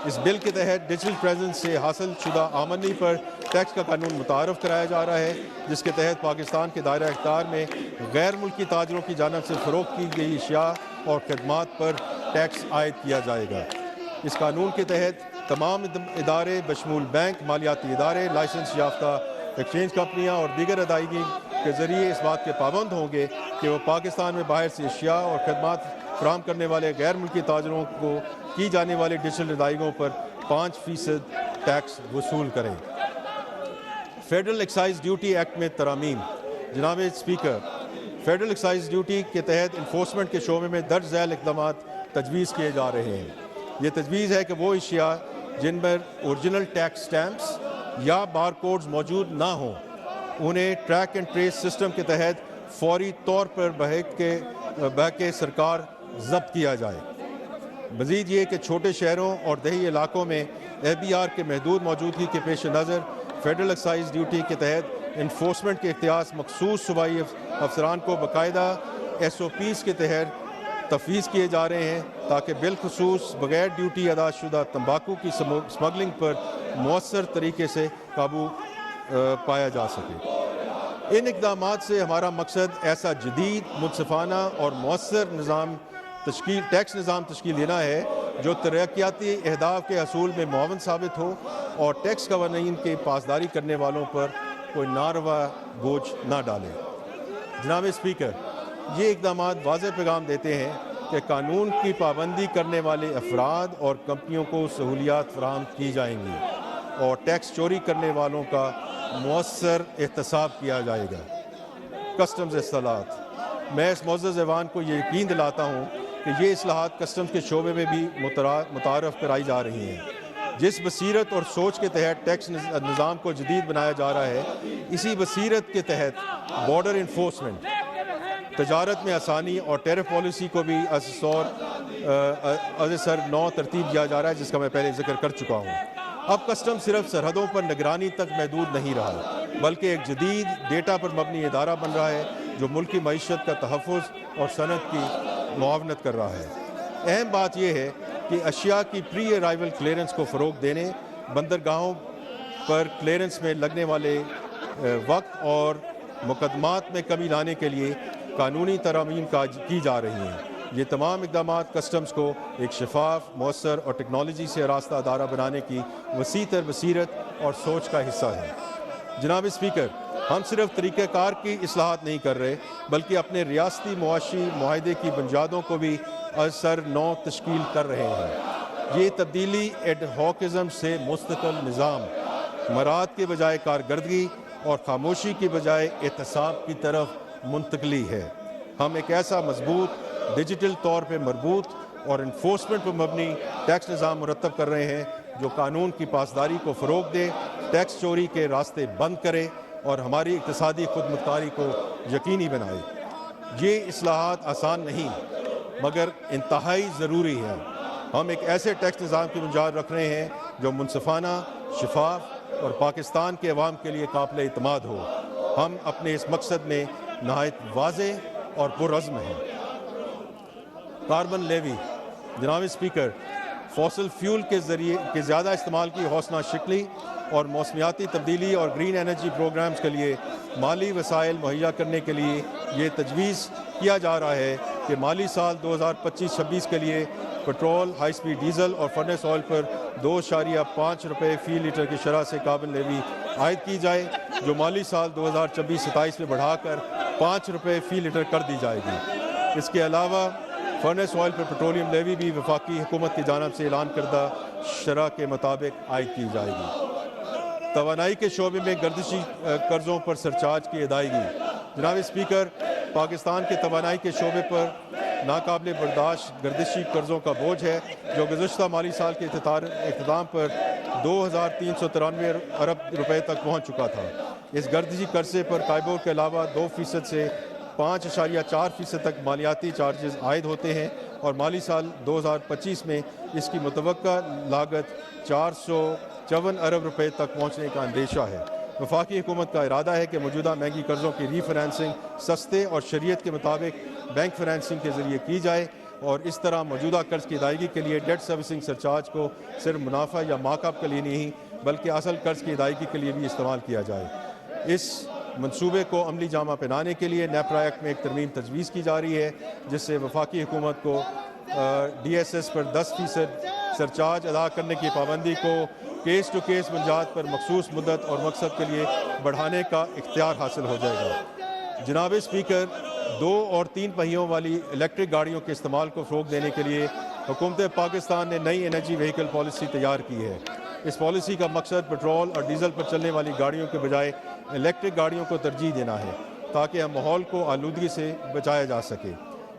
اس بل کے تحت digital presence سے حاصل شدہ آمدنی پر ٹیکس کا قانون متعارف کرایا جا رہا ہے، جس کے تحت پاکستان کے دائرہ اختیار میں غیر ملکی تاجروں کی جانب سے فروخت کی گئی اشیاء اور خدمات پر ٹیکس عائد کیا جائے گا۔ اس قانون کے تحت تمام ادارے بشمول بینک، مالیاتی ادارے، لائسنس یافتہ ایکسچینج کمپنیاں اور دیگر ادائیگی کے ذریعے اس بات کے پابند ہوں گے کہ وہ پاکستان میں باہر سے اشیاء اور خدمات فراہم کرنے والے غیر ملکی تاجروں کو کی جانے والی ڈیجیٹل ادائیگیوں پر 5% ٹیکس وصول کریں۔ فیڈرل ایکسائز ڈیوٹی ایکٹ میں ترامیم۔ جناب اسپیکر، فیڈرل ایکسائز ڈیوٹی کے تحت انفورسمنٹ کے شعبے میں درج ذیل اقدامات تجویز کیے جا رہے ہیں۔ یہ تجویز ہے کہ وہ اشیاء جن پر اوریجنل ٹیکس سٹیمپس یا بار کوڈز موجود نہ ہوں انہیں ٹریک اینڈ ٹریس سسٹم کے تحت فوری طور پر بحق سرکار ضبط کیا جائے۔ مزید یہ کہ چھوٹے شہروں اور دیہی علاقوں میں ABR کے محدود موجودگی کے پیش نظر فیڈرل ایکسائز ڈیوٹی کے تحت انفورسمنٹ کے اختیار مخصوص صوبائی افسران کو باقاعدہ SOPs کے تحت تفویض کیے جا رہے ہیں تاکہ بالخصوص بغیر ڈیوٹی ادا شدہ تمباکو کی سمگلنگ پر مؤثر طریقے سے قابو پایا جا سکے۔ ان اقدامات سے ہمارا مقصد ایسا جدید، منصفانہ اور مؤثر ٹیکس نظام تشکیل دینا ہے جو ترقیاتی اہداف کے حصول میں معاون ثابت ہو اور ٹیکس قوانین کی پاسداری کرنے والوں پر کوئی ناروا بوجھ نہ ڈالے۔ جناب اسپیکر، یہ اقدامات واضح پیغام دیتے ہیں کہ قانون کی پابندی کرنے والے افراد اور کمپنیوں کو سہولیات فراہم کی جائیں گی اور ٹیکس چوری کرنے والوں کا مؤثر احتساب کیا جائے گا۔ کسٹمز اصلاحات۔ میں اس معزز ایوان کو یہ یقین دلاتا ہوں کہ یہ اصلاحات کسٹمز کے شعبے میں بھی متعارف کرائی جا رہی ہیں۔ جس بصیرت اور سوچ کے تحت ٹیکس نظام کو جدید بنایا جا رہا ہے، اسی بصیرت کے تحت بارڈر انفورسمنٹ، تجارت میں آسانی اور ٹیرف پالیسی کو بھی از سر نو ترتیب دیا جا رہا ہے، جس کا میں پہلے ذکر کر چکا ہوں۔ اب کسٹم صرف سرحدوں پر نگرانی تک محدود نہیں رہا، بلکہ ایک جدید ڈیٹا پر مبنی ادارہ بن رہا ہے جو ملکی معیشت کا تحفظ اور صنعت کی معاونت کر رہا ہے۔ اہم بات یہ ہے کہ اشیاء کی پری ارائیول کلیئرنس کو فروغ دینے، بندرگاہوں پر کلیئرنس میں لگنے والے وقت اور مقدمات میں کمی لانے کے لیے قانونی ترامیم کی جا رہی ہیں۔ یہ تمام اقدامات کسٹمز کو ایک شفاف، مؤثر اور ٹیکنالوجی سے آراستہ ادارہ بنانے کی وسیع تر بصیرت اور سوچ کا حصہ ہے۔ جناب اسپیکر، ہم صرف طریقہ کار کی اصلاحات نہیں کر رہے بلکہ اپنے ریاستی معاشی معاہدے کی بنیادوں کو بھی از سر نو تشکیل کر رہے ہیں۔ یہ تبدیلی ایڈ ہاکزم سے مستقل نظام، مراد کے بجائے کارکردگی اور خاموشی کے بجائے احتساب کی طرف منتقلی ہے۔ ہم ایک ایسا مضبوط، ڈیجیٹل طور پہ مربوط اور انفورسمنٹ پر مبنی ٹیکس نظام مرتب کر رہے ہیں جو قانون کی پاسداری کو فروغ دے، ٹیکس چوری کے راستے بند کرے اور ہماری اقتصادی خود مختاری کو یقینی بنائے۔ یہ اصلاحات آسان نہیں مگر انتہائی ضروری ہے۔ ہم ایک ایسے ٹیکس نظام کی بنیاد رکھ رہے ہیں جو منصفانہ، شفاف اور پاکستان کے عوام کے لیے قابل اعتماد ہو۔ ہم اپنے اس مقصد میں نہایت واضح اور پرعزم ہیں۔ Carbon levy. جناب اسپیکر، فوسل فیول کے زیادہ استعمال کی حوصلہ شکنی اور موسمیاتی تبدیلی اور گرین انرجی پروگرامز کے لیے مالی وسائل مہیا کرنے کے لیے یہ تجویز کیا جا رہا ہے کہ مالی سال 2025-26 کے لیے پٹرول، ہائی سپیڈ ڈیزل اور فرنس آئل پر 2.5 روپے فی لیٹر کی شرح سے کاربن لیوی عائد کی جائے، جو مالی سال 2026-27 میں بڑھا کر 5 روپے فی لیٹر کر دی جائے گی۔ اس کے علاوہ فرنس آئل پر پیٹرولیم لیوی بھی وفاقی حکومت کی جانب سے اعلان کردہ شرح کے مطابق عائد کی جائے گی۔ توانائی کے شعبے میں گردشی قرضوں پر سرچارج کی ادائیگی۔ جناب اسپیکر، پاکستان کے توانائی کے شعبے پر ناقابل برداشت گردشی قرضوں کا بوجھ ہے جو گزشتہ مالی سال کے اختتام پر 2393 ارب روپے تک پہنچ چکا تھا۔ اس گردشی قرضے پر کائبور کے علاوہ 2% سے 5.4% تک مالیاتی چارجز عائد ہوتے ہیں اور مالی سال 2025 میں اس کی متوقع لاگت 454 ارب روپے تک پہنچنے کا اندیشہ ہے۔ وفاقی حکومت کا ارادہ ہے کہ موجودہ مہنگی قرضوں کی ری فنانسنگ سستے اور شریعت کے مطابق بینک فنانسنگ کے ذریعے کی جائے اور اس طرح موجودہ قرض کی ادائیگی کے لیے ڈیٹ سروسنگ سرچارج کو صرف منافع یا مارک اپ کے لیے نہیں بلکہ اصل قرض کی ادائیگی کے لیے بھی استعمال کیا جائے۔ اس منصوبے کو عملی جامہ پہنانے کے لیے نیپرا ایکٹ میں ایک ترمیم تجویز کی جا رہی ہے جس سے وفاقی حکومت کو ڈی ایس ایس پر 10% سرچارج ادا کرنے کی پابندی کو کیس ٹو کیس بنیاد پر مخصوص مدت اور مقصد کے لیے بڑھانے کا اختیار حاصل ہو جائے گا۔ جناب اسپیکر، 2 اور 3 پہیوں والی الیکٹرک گاڑیوں کے استعمال کو فروغ دینے کے لیے حکومت پاکستان نے نئی انرجی وہیکل پالیسی تیار کی ہے۔ اس پالیسی کا مقصد پیٹرول اور ڈیزل پر چلنے والی گاڑیوں کے بجائے الیکٹرک گاڑیوں کو ترجیح دینا ہے تاکہ ہم ماحول کو آلودگی سے بچایا جا سکے۔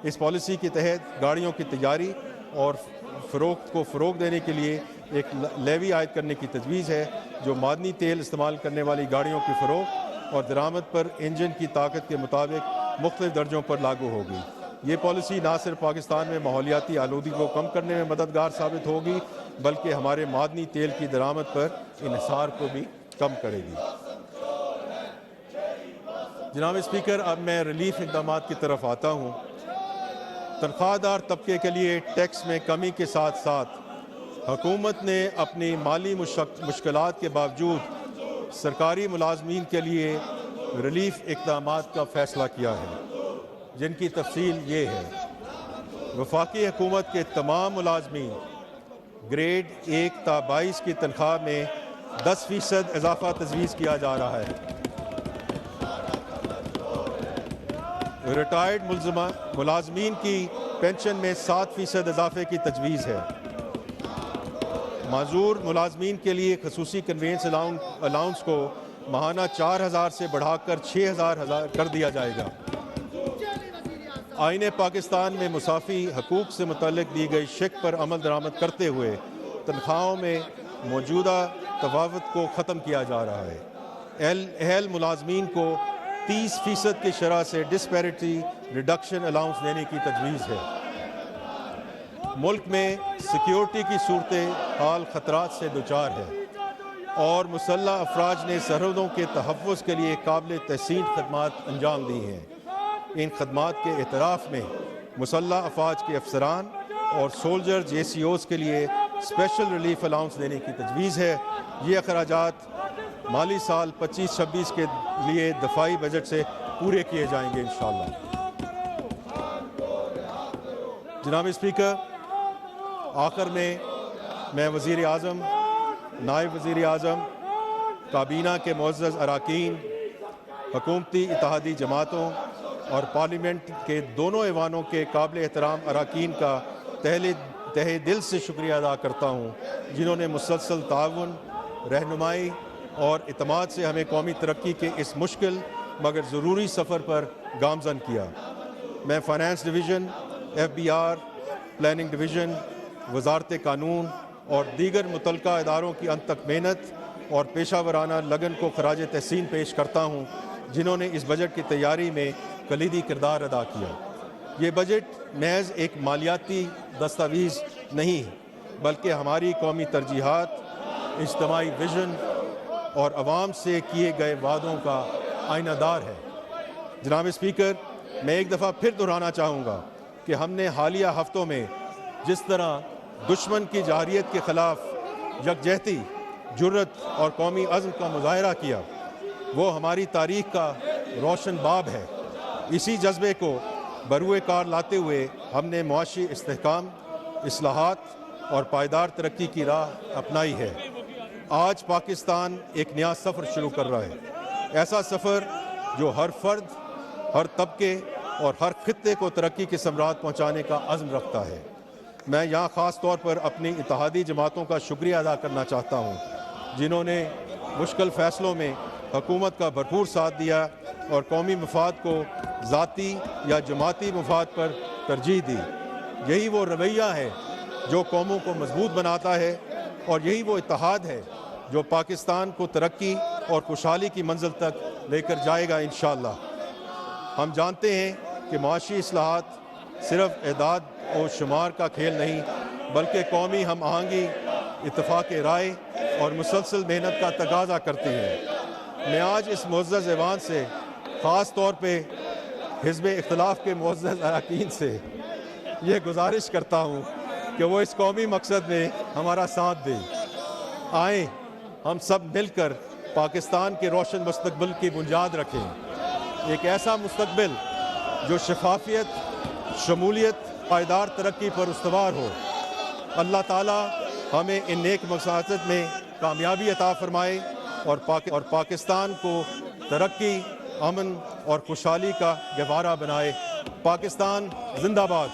اس پالیسی کے تحت گاڑیوں کی تیاری اور فروخت کو فروغ دینے کے لیے ایک لیوی عائد کرنے کی تجویز ہے جو معدنی تیل استعمال کرنے والی گاڑیوں کی فروخت اور درآمد پر انجن کی طاقت کے مطابق مختلف درجوں پر لاگو ہوگی۔ یہ پالیسی نہ صرف پاکستان میں ماحولیاتی آلودگی کو کم کرنے میں مددگار ثابت ہوگی بلکہ ہمارے معدنی تیل کی درآمد پر انحصار کو بھی کم کرے گی۔ جناب اسپیکر، اب میں ریلیف اقدامات کی طرف آتا ہوں۔ تنخواہ دار طبقے کے لیے ٹیکس میں کمی کے ساتھ ساتھ حکومت نے اپنی مالی مشکلات کے باوجود سرکاری ملازمین کے لیے ریلیف اقدامات کا فیصلہ کیا ہے جن کی تفصیل یہ ہے۔ وفاقی حکومت کے تمام ملازمین گریڈ 1 تا 22 کی تنخواہ میں 10% اضافہ تجویز کیا جا رہا ہے۔ ریٹائرڈ ملازمین کی پینشن میں 7% اضافے کی تجویز ہے۔ معذور ملازمین کے لیے خصوصی کنوینس الاؤنس کو ماہانہ 4,000 سے بڑھا کر 6,000 کر دیا جائے گا۔ آئین پاکستان میں مساوی حقوق سے متعلق دی گئی شق پر عمل درآمد کرتے ہوئے تنخواہوں میں موجودہ تفاوت کو ختم کیا جا رہا ہے۔ اہل ملازمین کو 30% کی شرح سے ڈسپیرٹی ریڈکشن الاؤنس دینے کی تجویز ہے۔ ملک میں سیکیورٹی کی صورتحال خطرات سے دوچار ہے اور مسلح افواج نے سرحدوں کے تحفظ کے لیے قابل تحسین خدمات انجام دی ہیں۔ ان خدمات کے اعتراف میں مسلح افواج کے افسران اور سولجر جے سی اوز کے لیے اسپیشل ریلیف الاؤنس دینے کی تجویز ہے۔ یہ اخراجات مالی سال 25-26 کے لیے دفاعی بجٹ سے پورے کیے جائیں گے انشاءاللہ۔ جناب اسپیکر، آخر میں وزیر اعظم، نائب وزیر اعظم، کابینہ کے معزز اراکین، حکومتی اتحادی جماعتوں اور پارلیمنٹ کے دونوں ایوانوں کے قابل احترام اراکین کا تہہ دل سے شکریہ ادا کرتا ہوں جنہوں نے مسلسل تعاون، رہنمائی اور اعتماد سے ہمیں قومی ترقی کے اس مشکل مگر ضروری سفر پر گامزن کیا۔ میں finance division, F B R, planning division, وزارت قانون اور دیگر متعلقہ اداروں کی انتھک محنت اور پیشہ ورانہ لگن کو خراج تحسین پیش کرتا ہوں جنہوں نے اس بجٹ کی تیاری میں کلیدی کردار ادا کیا۔ یہ بجٹ محض ایک مالیاتی دستاویز نہیں بلکہ ہماری قومی ترجیحات، اجتماعی ویژن اور عوام سے کیے گئے وعدوں کا آئینہ دار ہے۔ جناب اسپیکر، میں ایک دفعہ پھر دہرانا چاہوں گا کہ ہم نے حالیہ ہفتوں میں جس طرح دشمن کی جارحیت کے خلاف یکجہتی، جرت اور قومی عزم کا مظاہرہ کیا وہ ہماری تاریخ کا روشن باب ہے۔ اسی جذبے کو بروئے کار لاتے ہوئے ہم نے معاشی استحکام، اصلاحات اور پائیدار ترقی کی راہ اپنائی ہے۔ آج پاکستان ایک نیا سفر شروع کر رہا ہے، ایسا سفر جو ہر فرد، ہر طبقے اور ہر خطے کو ترقی کے ثمرات پہنچانے کا عزم رکھتا ہے۔ میں یہاں خاص طور پر اپنی اتحادی جماعتوں کا شکریہ ادا کرنا چاہتا ہوں جنہوں نے مشکل فیصلوں میں حکومت کا بھرپور ساتھ دیا اور قومی مفاد کو ذاتی یا جماعتی مفاد پر ترجیح دی۔ یہی وہ رویہ ہے جو قوموں کو مضبوط بناتا ہے اور یہی وہ اتحاد ہے جو پاکستان کو ترقی اور خوشحالی کی منزل تک لے کر جائے گا انشاءاللہ۔ ہم جانتے ہیں کہ معاشی اصلاحات صرف اعداد و شمار کا کھیل نہیں بلکہ قومی ہم آہنگی، اتفاق رائے اور مسلسل محنت کا تقاضا کرتی ہیں۔ میں آج اس معزز ایوان سے خاص طور پہ حزب اختلاف کے معزز اراکین سے یہ گزارش کرتا ہوں کہ وہ اس قومی مقصد میں ہمارا ساتھ دیں. آئیں ہم سب مل کر پاکستان کے روشن مستقبل کی بنیاد رکھیں. ایک ایسا مستقبل جو شفافیت، شمولیت، پائیدار ترقی پر استوار ہو. اللہ تعالیٰ ہمیں ان نیک مقاصد میں کامیابی عطا فرمائے اور پاکستان کو ترقی، امن اور خوشحالی کا گہوارہ بنائے. پاکستان زندہ باد.